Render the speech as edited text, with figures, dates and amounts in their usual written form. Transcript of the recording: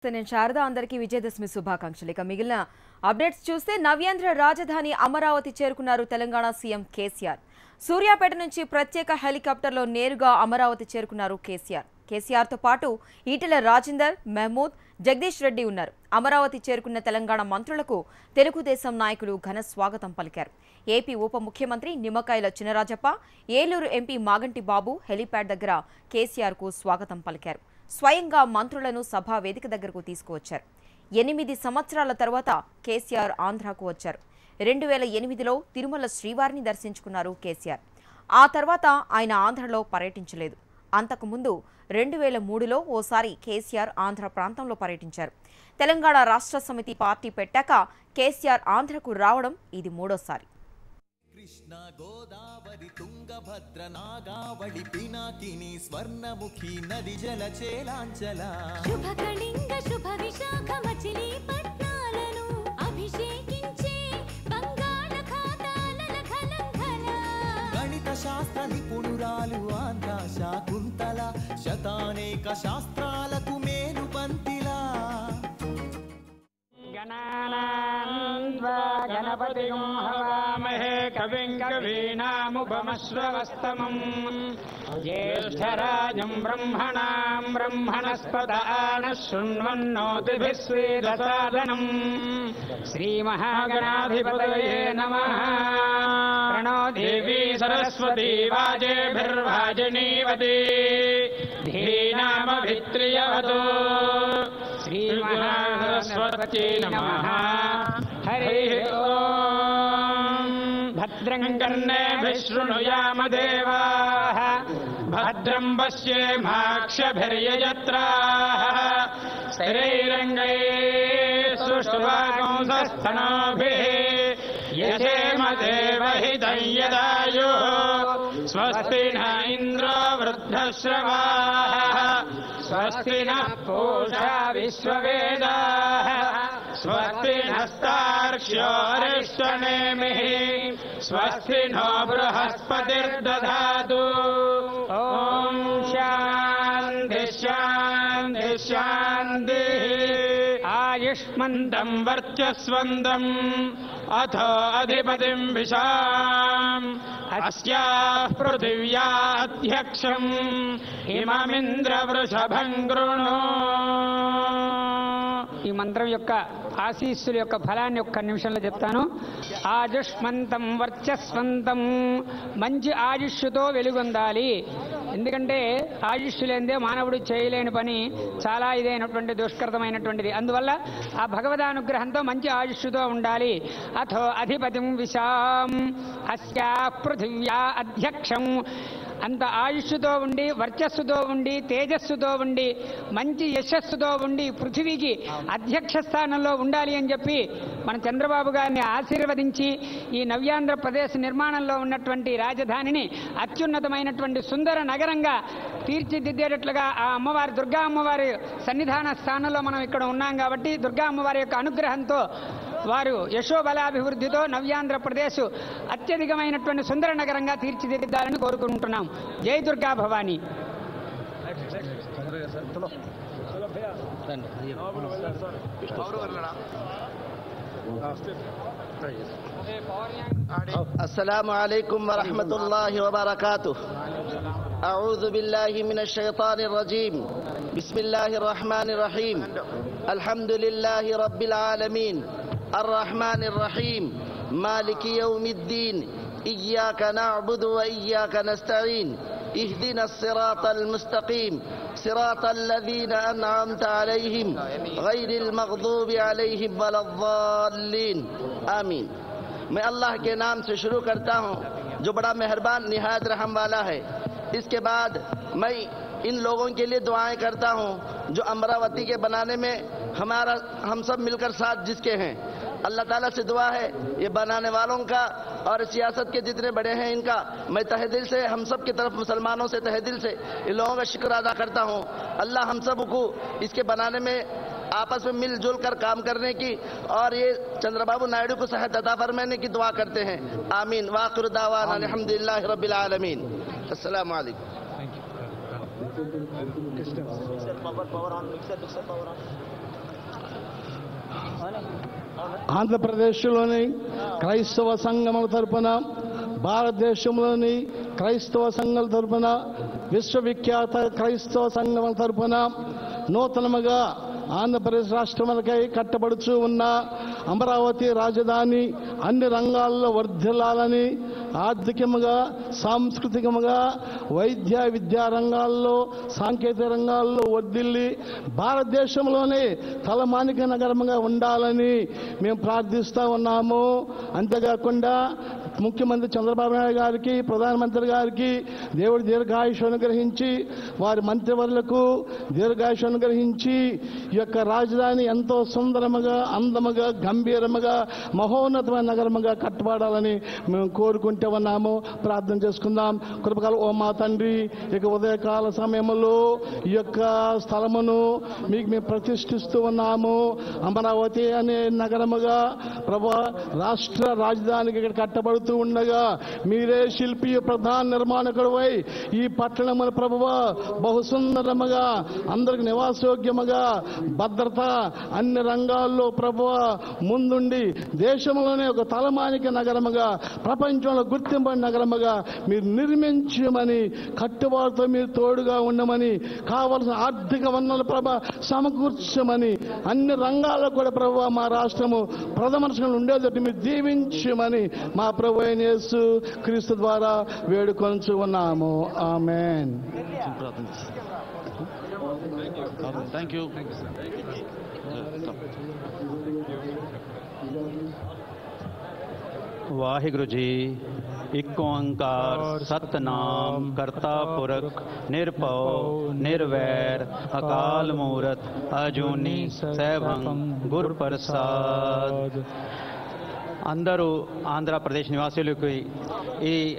నమస్తే, నేను శారద. అందరికీ విజయదశమి శుభాకాంక్షలు. ఇక మిగిలిన అప్డేట్స్ చూస్తే నవ్యాంధ్ర రాజధాని అమరావతి చేరుకున్నారు తెలంగాణ సీఎం కేసీఆర్. సూర్యాపేట నుంచి ప్రత్యేక హెలికాప్టర్లో నేరుగా అమరావతి చేరుకున్నారు కేసీఆర్తో పాటు ఈటెల రాజేందర్, మహమూద్, జగదీష్ రెడ్డి ఉన్నారు. అమరావతి చేరుకున్న తెలంగాణ మంత్రులకు తెలుగుదేశం నాయకులు ఘన స్వాగతం పలికారు. ఏపీ ఉప ముఖ్యమంత్రి నిమ్మకాయల చినరాజప్ప, ఏలూరు ఎంపీ మాగంటి బాబు హెలిప్యాడ్ దగ్గర కేసీఆర్కు స్వాగతం పలికారు. స్వయంగా మంత్రులను సభా వేదిక దగ్గరకు తీసుకువచ్చారు. 8 సంవత్సరాల తర్వాత కేసీఆర్ ఆంధ్రాకు వచ్చారు. 2008లో తిరుమల శ్రీవారిని దర్శించుకున్నారు కేసీఆర్. ఆ తర్వాత ఆయన ఆంధ్రలో పర్యటించలేదు. అంతకుముందు 2003లో ఓసారి కేసీఆర్ ఆంధ్ర ప్రాంతంలో పర్యటించారు. తెలంగాణ రాష్ట్ర సమితి పార్టీ పెట్టాక కేసీఆర్ ఆంధ్రకు రావడం ఇది మూడోసారి. కృష్ణ గోదావరి తుంగభద్ర నాగావళి పినాకిని స్వర్ణముఖి నది జల చేలాంచల శుభకళింగ శుభ విశాఖ మచిలీపట్నాలను అభిషేకించే బంగాళాఖాతాల లఖలంఘన గణిత శాస్త్ర నిపుణురాలు ఆంధ్ర శాకుంతల శతానేక శాస్త్రాలకు మేలు పంతిలా గణపతిం హవామహే కవిం కవీనాముపమశ్రవస్తమం జ్యేష్ఠరాజం బ్రహ్మణాం బ్రహ్మణస్పత ఆనః శృణ్వన్నోతిభిः స్వేదసాదనం శ్రీమహాగణాధిపతయే నమః. ప్రణో దేవీ సరస్వతీ వాజేభిర్వాజినీవతి ధీనామభిత్రియవతు శ్రీమహాసరస్వతీ నమః. హరి ఓం. భద్రం కర్ణేభిః శృణుయామ దేవాః భద్రం పశ్యేమాక్షభిర్యజత్రాః స్థిరైరంగైః సుష్ఠువాగుంసస్తనోభిः యశేమ దేవహితం యదాయుః స్వస్తి న ఇంద్రో వృద్ధశ్రవాः స్వస్తి నః పూషా విశ్వవేదాః స్వస్తి నస్తార్క్ష్యో అరిష్టనేమిః స్వస్తి నో బృహస్పతిర్దధాతు. ఓం శాంతి శాంతి శాంతి. ఆయుష్మంతం వర్చస్వంతం అథో అధిపతిం విశాం అస్యాః పృథివ్యా అధ్యక్షం ఇమమింద్ర వృషభం గృణు. ఈ మంత్రం యొక్క ఆశీస్సుల యొక్క ఫలాన్ని ఒక్క నిమిషంలో చెప్తాను. ఆయుష్మంతం వర్చస్వంతం, మంచి ఆయుష్తో వెలుగొందాలి. ఎందుకంటే ఆయుష్ లేనిదే మానవుడు చేయలేని పని చాలా ఇదైనటువంటి దుష్కృతమైనటువంటిది. అందువల్ల ఆ భగవదానుగ్రహంతో మంచి ఆయుష్తో ఉండాలి. అథో అధిపతిం విశాం అస్యా పృథివ్యా అధ్యక్షం, అంత ఆయుష్తో ఉండి, వర్చస్సుతో ఉండి, తేజస్సుతో ఉండి, మంచి యశస్సుతో ఉండి పృథివీకి అధ్యక్ష స్థానంలో ఉండాలి అని చెప్పి మన చంద్రబాబు గారిని ఆశీర్వదించి ఈ నవ్యాంధ్రప్రదేశ్ నిర్మాణంలో ఉన్నటువంటి రాజధానిని అత్యున్నతమైనటువంటి సుందర నగరంగా తీర్చిదిద్దేటట్లుగా ఆ అమ్మవారి దుర్గా అమ్మవారి సన్నిధాన స్థానంలో మనం ఇక్కడ ఉన్నాం. కాబట్టి దుర్గా అమ్మవారి యొక్క అనుగ్రహంతో వారు యశోబలాభివృద్ధితో నవ్యాంధ్రప్రదేశ్ అత్యధికమైనటువంటి సుందర నగరంగా తీర్చిదిద్దాలని కోరుకుంటున్నాం. జై దుర్గా భవానీ. अस्सलामु अलैकुम वरहमतुल्लाहि वबरकातुह. अऊज़ु बिल्लाहि मिनश शैतानिर रजीम. बिस्मिल्लाहिर रहमानिर रहीम. अल्हम्दुलिल्लाहि रब्बिल आलमीन. अर्रहमानिर रहीम. मालिकि यौमिद्दीन. इय्याका नअबुदु व इय्याका नस्तईन. इहदिनस सिरातल मुस्तकीम. सिरातल लज़ीना अनअमता अलैहिम गैरिल मग़दूबि अलैहिम वलद्दाल्लीन. आमीन. मैं अल्लाह के नाम से शुरू करता हूँ जो बड़ा मेहरबान निहायत रहम वाला है. इसके बाद मैं इन लोगों के लिए दुआएं करता हूँ जो अमरावती के बनाने में हम सब मिलकर साथ जिसके हैं. अल्लाह ताला से दुआ है ये बनाने वालों का और सियासत के जितने बड़े हैं इनका मैं तहे दिल से हम सब की तरफ मुसलमानों से तहे दिल से इन लोगों का शुक्र अदा करता हूँ. अल्लाह हम सब को इसके बनाने में आपस में मिलजुल कर काम करने की और ये चंद्रबाबू नायडू को सेहत अता फरमाने की दुआ करते हैं. आमीन. वाखिर दावाना अल्हम्दुलिल्लाहि रब्बिल आलमीन. अस्सलामु अलैकुम. Power on, mixer power on. ఆంధ్రప్రదేశ్లోని క్రైస్తవ సంఘముల తరపున, భారతదేశంలోని క్రైస్తవ సంఘాల తరపున, విశ్వవిఖ్యాత క్రైస్తవ సంఘముల తరపున నూతనముగా ఆంధ్రప్రదేశ్ రాష్ట్రములకై కట్టబడుచూ ఉన్న అమరావతి రాజధాని అన్ని రంగాల్లో వర్ధిల్లాలని, ఆర్థికముగా, సాంస్కృతికముగా, వైద్య విద్యా రంగాల్లో, సాంకేతిక రంగాల్లో వర్ధిల్లి భారతదేశంలోనే తలమానిక నగరముగా ఉండాలని మేము ప్రార్థిస్తూ ఉన్నాము. అంతేకాకుండా ముఖ్యమంత్రి చంద్రబాబు నాయుడు గారికి, ప్రధానమంత్రి గారికి దేవుడు దీర్ఘాయుష్ అనుగ్రహించి, వారి మంత్రివర్లకు దీర్ఘాయుష్ అనుగ్రహించి ఈ యొక్క రాజధాని ఎంతో సుందరముగా, అందముగా, గంభీరముగా, మహోన్నతమైన నగరముగా కట్టబడాలని మేము కోరుకుంటూ ఉన్నాము. ప్రార్థన చేసుకుందాం. కృపగల ఓ మా తండ్రి, ఇక ఉదయకాల సమయంలో ఈ యొక్క స్థలమును మీకు మేము ప్రతిష్ఠిస్తూ ఉన్నాము. అమరావతి అనే నగరముగా ప్రభా రాష్ట్ర రాజధానికి ఇక్కడ కట్టబడుతూ ఉండగా మీరే శిల్పి, ప్రధాన నిర్మాణకుడివై ఈ పట్టణముల ప్రభువా బహు సుందరముగా, అందరికి నివాసయోగ్యముగా, భద్రత అన్ని రంగాల్లో ప్రభువా ముందుండి దేశంలోనే ఒక తలమానిక నగరముగా, ప్రపంచంలో గుర్తింపని నగరముగా మీరు నిర్మించమని, కట్టుబాటుతో మీరు తోడుగా ఉండమని, కావలసిన ఆర్థిక వనరుల ప్రభ సమకూర్చమని, అన్ని రంగాల్లో కూడా ప్రభువా మా రాష్ట్రము ప్రథమ ఉండేటట్టు మీరు దీవించమని మా ప్రభు అయిన యేసు క్రీస్తు ద్వారా వేడుకొంచు ఉన్నాము. ఆమేన్. Thank you. ਵਾਹਿਗੁਰੂ ਜੀ, ਇੱਕ ਓੰਕਾਰ ਸਤਨਾਮ ਕਰਤਾ ਪੁਰਖ ਨਿਰਭਉ ਨਿਰਵੈਰ ਅਕਾਲ ਮੂਰਤ ਅਜੂਨੀ ਸੈਭੰ గురు ప్రసాద్. అందరూ ఆంధ్రప్రదేశ్ నివాసులకి ఈ